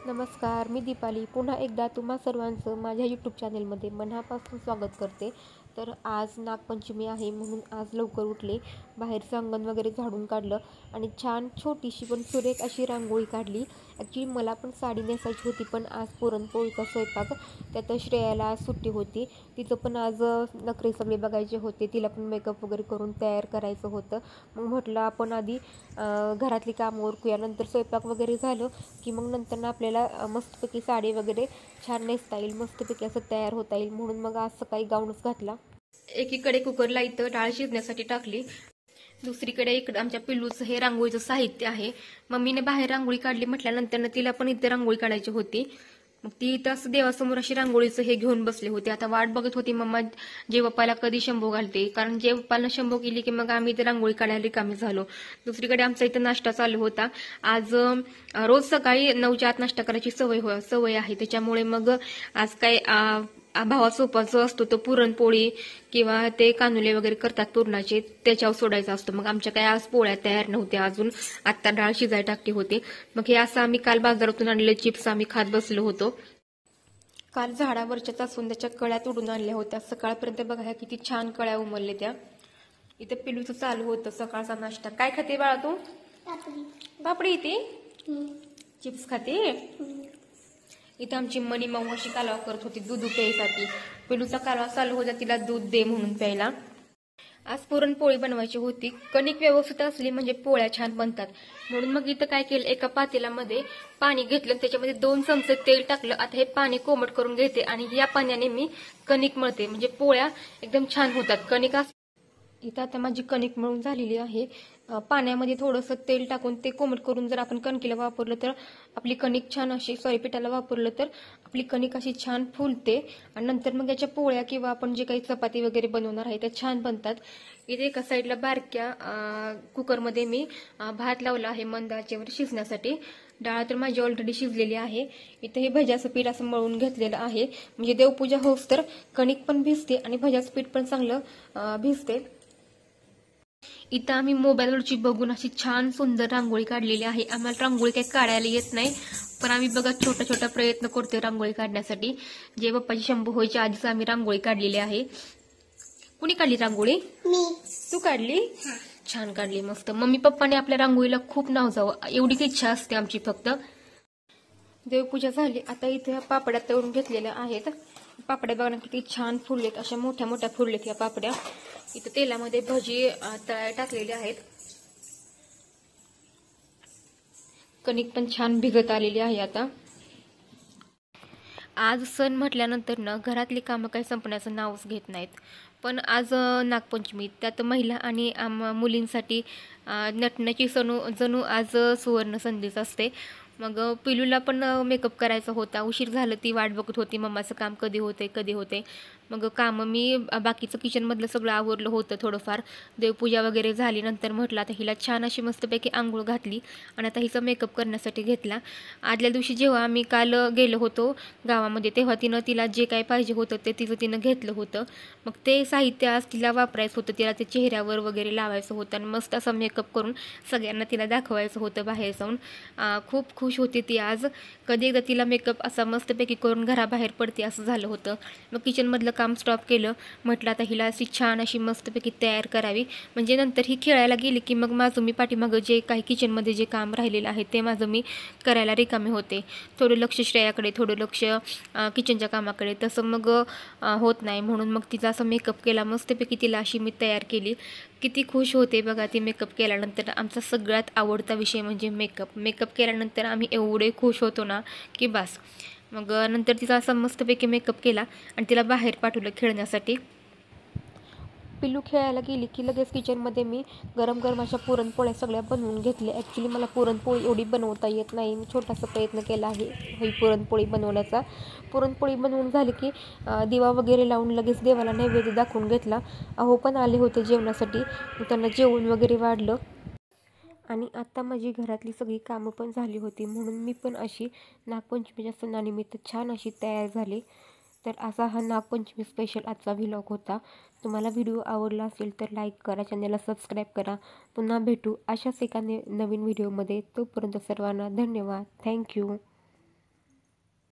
नमस्कार, मी दीपाली पुन्हा एकदा तुम्हा सर्वांचं माझ्या यूट्यूब चॅनेलमध्ये मनापासून स्वागत करते. तर आज नागपंचमी आहे म्हणून आज लवकर उठले, बाहेरचं अंगण वगैरे झाडून काढलं आणि छान छोटीशी पण सुरेख अशी रांगोळी काढली. ॲक्च्युली मला पण साडी नेसायची होती, पण आज पुरणपोळीचा स्वयंपाक, त्यात श्रेयाला आज सुट्टी होती. तिचं पण आज नखरे सगळे बघायचे होते, तिला पण मेकअप वगैरे करून तयार करायचं होतं. मग म्हटलं आपण आधी घरातली कामं उरकूया, नंतर स्वयंपाक वगैरे झालं की मग नंतर आपल्याला मस्तपैकी साडी वगैरे छान नेसता येईल, मस्तपैकी असं तयार होता येईल. म्हणून मग आज सकाळी गाऊनच घातला. एकीकडे कुकरला इथं डाळ शिजण्यासाठी टाकली, दुसरीकडे इकडं आमच्या पिल्लूचं हे रांगोळीचं साहित्य आहे. मम्मीने बाहेर रांगोळी काढली म्हटल्यानंतर तिला पण इथे रांगोळी काढायची होती. मग ती इथं असं देवासमोर अशी रांगोळीचं हे घेऊन बसले होते. आता वाट बघत होती मम्मा जे बाप्पाला कधी शंभू घालते, कारण जे बाप्पाला शंभू केली की मग आम्ही इथे रांगोळी काढायला रिकामी झालो. दुसरीकडे आमचा इथं नाश्ता चालू होता. आज रोज सकाळी 9च्या आत नाश्ता करायची सवय आहे, त्याच्यामुळे मग आज काय भावाचा उपवास जो असतो तो पुरणपोळी किंवा ते कानुले वगैरे करतात पुरणाचे, त्याच्यावर सोडायचा असतो. मग आमच्या काय आज पोळ्या तयार नव्हत्या अजून, आत्ता डाळ शिजाय टाकली होती. मग हे असं आम्ही काल बाजारातून आणलेले चिप्स आम्ही खात बसलो होतो. काल झाडावरच्या जास्वंदाच्या कळ्या तोडून आणल्या होत्या. सकाळपर्यंत बघा किती छान कळ्या उमलल्या त्या. इथे पिलूचं चालू होतं सकाळचा नाश्ता. काय खाते बाळा तू? पापडी इथे चिप्स खाते. इथं आमची मनी माऊ अशी कालवा करत होती दूध प्यायसाठी. पिलूचा कालवा चालू होता, तिला दूध दे म्हणून प्यायला. आज पुरणपोळी बनवायची होती. कणिक व्यवस्थित असली म्हणजे पोळ्या छान बनतात. म्हणून मग इथं काय केलं, एका पातेल्यामध्ये पाणी घेतलं, त्याच्यामध्ये 2 चमचे तेल टाकलं. आता हे पाणी कोमट करून घेते आणि या पाण्याने मी कणिक मळते, म्हणजे पोळ्या एकदम छान होतात. कणिक इथं आता माझी कणिक मळून झालेली आहे. पाण्यामध्ये थोडंसं तेल टाकून ते कोमट करून जर आपण कणकीला वापरलं तर आपली कणिक छान अशी, पिठाला वापरलं तर आपली कणिक अशी छान फुलते आणि नंतर मग याच्या पोळ्या किंवा आपण जे काही चपाती वगैरे बनवणार आहे त्या छान बनतात. इथे एका साईडला बारक्या कुकरमध्ये मी भात लावला आहे मंद आचेवर शिजण्यासाठी. डाळ तर माझी ऑलरेडी शिजलेली आहे. इथे हे भज्याचं पीठ असं मळून घेतलेलं आहे, म्हणजे देवपूजा होस तर कणिक पण भिजते आणि भज्याचं पीठ पण चांगलं भिजते. इथं आम्ही मोबाईलवरची बघून अशी छान सुंदर रांगोळी काढलेली आहे. आम्हाला रांगोळी काही काढायला येत नाही, पण आम्ही बघा छोटा छोटा प्रयत्न करतोय रांगोळी काढण्यासाठी. जे बाप्पाची शंभू व्हायच्या आधीच आम्ही रांगोळी काढलेली आहे. कुणी काढली रांगोळी? तू काढली? छान काढली, मस्त. मम्मी पप्पाने आपल्या रांगोळीला खूप नाव जावं एवढीच इच्छा असते आमची फक्त. देवपूजा झाली. आता इथे पापड्या तळून घेतलेल्या आहेत. पापड्या बघा किती छान फुललेत, अशा मोठ्या मोठ्या फुललेत या पापड्या. इथं तेलामध्ये भजी तळायला टाकलेले आहेत. कणिक पण छान भिजत आलेली आहे. आता आज सण म्हटल्यानंतर घरातली कामं काही संपण्याचं नावच घेत नाहीत. पण आज नागपंचमी, त्यात महिला आणि मुलींसाठी नटण्याची जणू आज सुवर्ण संधीच असते. मग पिलूला पण मेकअप करायचा होता. उशीर झालं, ती वाट बघत होती मम्माचं काम कधी होते. मग कामं मी बाकीचं किचनमधलं सगळं आवरलं होतं थोडंफार. देवपूजा वगैरे झाली. नंतर म्हटलं आता हिला छान अशी मस्तपैकी आंघोळ घातली आणि आता हिचा मेकअप करण्यासाठी घेतला. आदल्या दिवशी जेव्हा आम्ही काल गेलो होतो गावामध्ये, तेव्हा तिला जे काय पाहिजे होतं ते तिनं घेतलं होतं. मग ते साहित्य आज तिला वापरायचं होतं, तिला ते चेहऱ्यावर वगैरे लावायचं होतं आणि मस्त असा मेकअप करून सगळ्यांना तिला दाखवायचं होतं बाहेर जाऊन. खूप खुश होती ती आज. कधी एकदा तिला मेकअप असा मस्तपैकी करून घराबाहेर पडते असं झालं होतं. मग किचनमधलं काम स्टॉप केलं. म्हटलं आता हिला अशी छान अशी मस्तपैकी तयार करावी, म्हणजे नंतर ही खेळायला गेली की मग माझं मी पाठीमागं जे काही किचनमध्ये जे काम राहिलेलं आहे ते माझं मी करायला रिकामे होते. थोडं लक्ष श्रेयाकडे, थोडं लक्ष किचनच्या कामाकडे, तसं मग होत नाही. म्हणून मग तिचा असं मेकअप केला मस्तपैकी, तिला अशी मी तयार केली. किती खुश होते बघा ती मेकअप केल्यानंतर. आमचा सगळ्यात आवडता विषय म्हणजे मेकअप केल्यानंतर आम्ही एवढे खुश होतो ना की बस. मग नंतर तिचा असा मस्तपैकी मेकअप केला आणि तिला बाहेर पाठवलं खेळण्यासाठी. पिल्लू खेळायला गेली की लगेच किचनमध्ये मी गरम गरम अशा पुरणपोळ्या सगळ्या बनवून घेतल्या. ॲक्च्युली मला पुरणपोळी एवढी बनवता येत नाही. मी छोटासा प्रयत्न केला आहे ही पुरणपोळी बनवण्याचा. पुरणपोळी बनवून झाली की दिवा वगैरे लावून लगेच देवाला नैवेद्य दाखवून घेतला. अहो पण आले होते जेवणासाठी, त्यांना जेवण वगैरे वाढलं आणि आता माझी घरातली सगळी कामं पण झाली होती. म्हणून मी पण अशी नागपंचमीच्या सणानिमित्त छान अशी तयार झाली. तर असा हा नागपंचमी स्पेशल आजचा व्लॉग होता. तुम्हाला व्हिडिओ आवडला असेल तर लाईक करा, चॅनलला सबस्क्राईब करा. पुन्हा भेटू अशाच एका नवीन व्हिडिओमध्ये. तोपर्यंत सर्वांना धन्यवाद. थँक्यू.